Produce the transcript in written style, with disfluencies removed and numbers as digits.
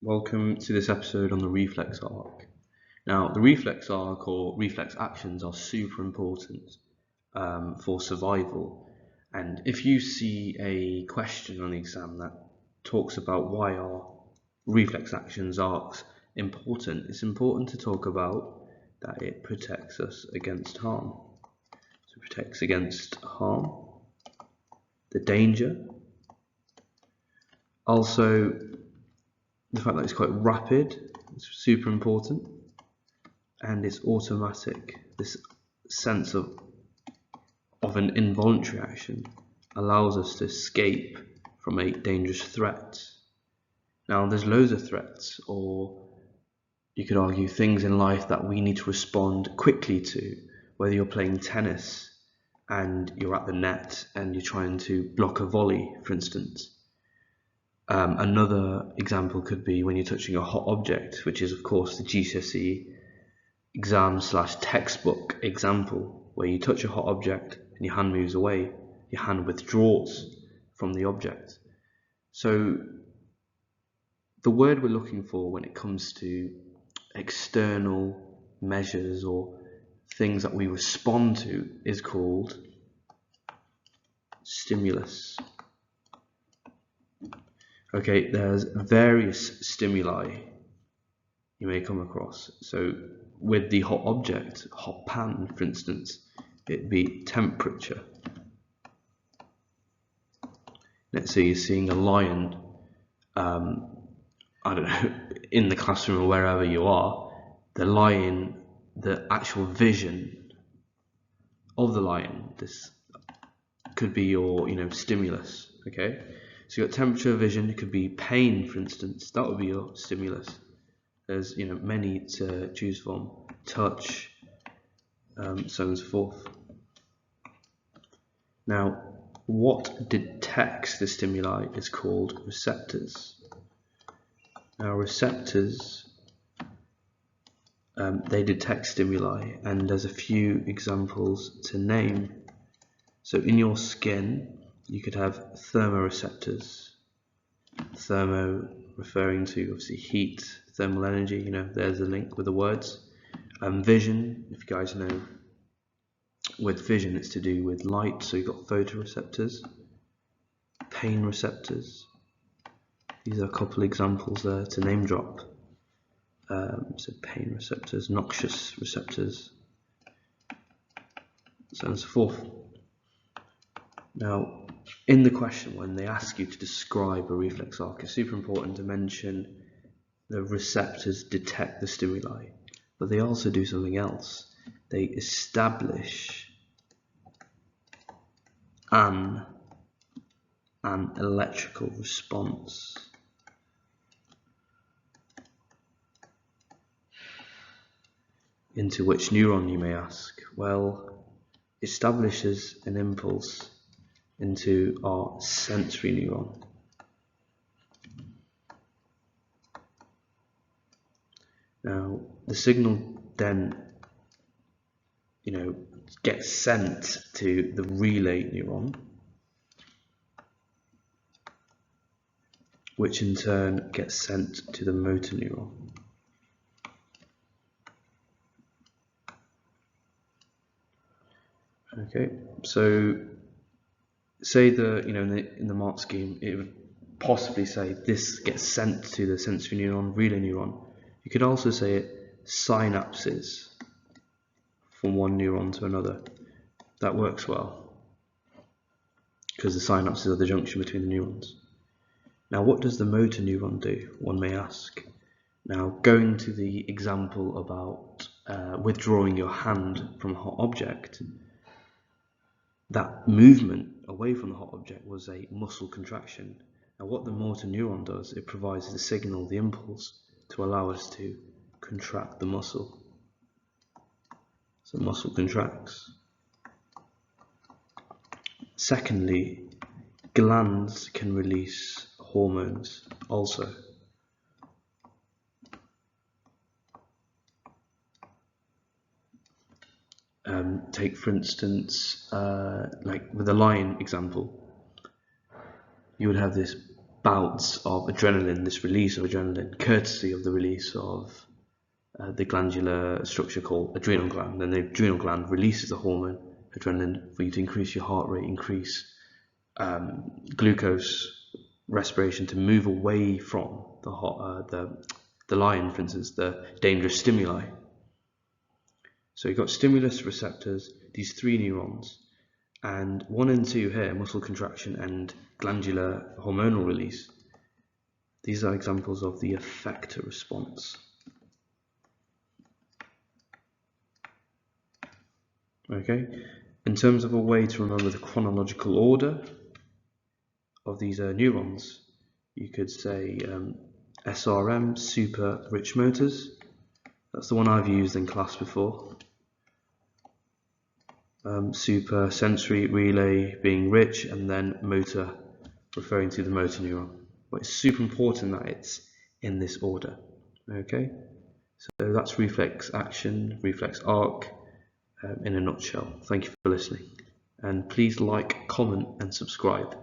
Welcome to this episode on the reflex arc. Now, the reflex arc or reflex actions are super important for survival. And if you see a question on the exam that talks about why are reflex actions arcs important, it's important to talk about that it protects us against harm. So it protects against harm, the danger, also the fact that it's quite rapid, it's super important, and it's automatic. This sense of an involuntary action allows us to escape from a dangerous threat. Now, there's loads of threats, or you could argue things in life that we need to respond quickly to, whether you're playing tennis and you're at the net and you're trying to block a volley, for instance. Another example could be when you're touching a hot object, which is of course the GCSE exam/textbook example, where you touch a hot object and your hand moves away, your hand withdraws from the object. So the word we're looking for when it comes to external measures or things that we respond to is called stimulus. Okay, there's various stimuli you may come across. So with the hot object, hot pan, for instance, it'd be temperature. Let's say you're seeing a lion, I don't know, in the classroom or wherever you are, the lion, the actual vision of the lion, this could be your, stimulus, okay? So you've got temperature, vision, it could be pain, for instance, that would be your stimulus. There's, many to choose from, touch, so on and so forth. Now, what detects the stimuli is called receptors. Now, receptors, they detect stimuli, and there's a few examples to name. So in your skin, you could have thermoreceptors. Thermo referring to obviously heat, thermal energy, there's a link with the words. Vision, if you guys know, with vision it's to do with light, so you've got photoreceptors, pain receptors. These are a couple examples there to name drop. So pain receptors, noxious receptors, so on and so forth. Now, in the question, when they ask you to describe a reflex arc, it's super important to mention the receptors detect the stimuli, but they also do something else. They establish an electrical response. Into which neuron, you may ask? Well, establishes an impulse into our sensory neuron. Now, the signal then, gets sent to the relay neuron, which in turn gets sent to the motor neuron. Okay, so say in the mark scheme, it would possibly say this gets sent to the sensory neuron, relay neuron. You could also say it synapses from one neuron to another. That works well because the synapses are the junction between the neurons. Now, what does the motor neuron do, one may ask? Now, going to the example about withdrawing your hand from a hot object, that movement away from the hot object was a muscle contraction. Now, what the motor neuron does, it provides the signal, the impulse, to allow us to contract the muscle. So muscle contracts. Secondly, glands can release hormones also. Take for instance, like with the lion example, you would have this bouts of adrenaline, this release of adrenaline, courtesy of the release of the glandular structure called adrenal gland. And the adrenal gland releases the hormone adrenaline for you to increase your heart rate, increase glucose respiration, to move away from the lion, for instance, the dangerous stimuli. So you've got stimulus receptors, these 3 neurons, and 1 and 2 here, muscle contraction and glandular hormonal release. These are examples of the effector response. Okay, in terms of a way to remember the chronological order of these neurons, you could say SRM, super rich motors. That's the one I've used in class before. Super sensory relay being rich, and then motor referring to the motor neuron. But it's super important that it's in this order. Okay, so that's reflex action, reflex arc in a nutshell. Thank you for listening, and please like, comment and subscribe.